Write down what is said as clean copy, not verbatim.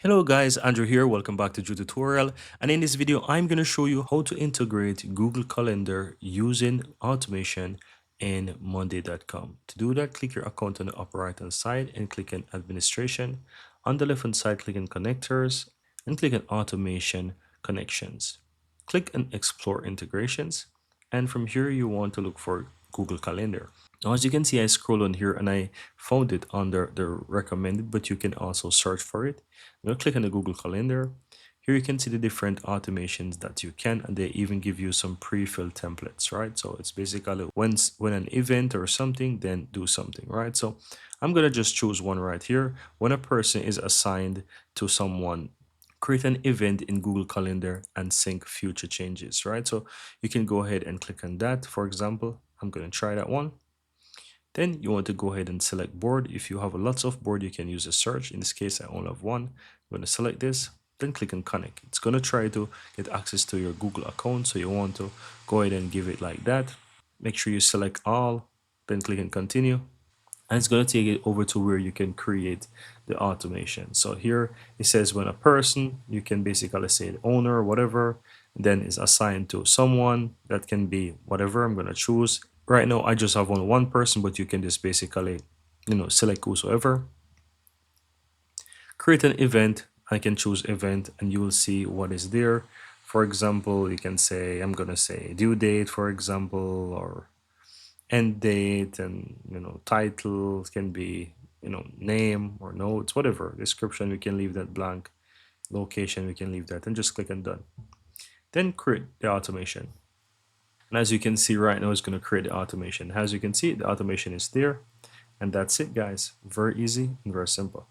Hello guys, Andrew here. Welcome back to Drew Tutorial. And in this video, I'm going to show you how to integrate Google Calendar using automation in Monday.com. To do that, click your account on the upper right hand side and click on Administration. On the left hand side, click on Connectors and click on Automation Connections. Click on Explore Integrations. And from here, you want to look for Google Calendar. Now, as you can see, I scroll on here and I found it under the recommended, but you can also search for it. I'm going to click on the Google Calendar. Here you can see the different automations that you can, and they even give you some pre-filled templates, right? So it's basically when an event or something, then do something, right? So I'm going to just choose one right here. When a person is assigned to someone, create an event in Google Calendar and sync future changes, right? So you can go ahead and click on that. For example, I'm going to try that one. Then you want to go ahead and select board. If you have lots of board, you can use a search. In this case, I only have one. I'm going to select this, then click on connect. It's going to try to get access to your Google account. So you want to go ahead and give it like that. Make sure you select all, then click on continue. And it's going to take it over to where you can create the automation. So here it says when a person, you can basically say the owner or whatever, then is assigned to someone that can be whatever I'm going to choose. Right now, I just have only one person, but you can just basically, select whosoever. Create an event. I can choose event and you will see what is there. For example, you can say, I'm going to say due date, for example, or end date, and title can be name or notes, whatever. Description, we can leave that blank. Location, we can leave that, and just click on done. Then create the automation. And as you can see right now, it's going to create the automation. As you can see, the automation is there. And that's it, guys. Very easy and very simple.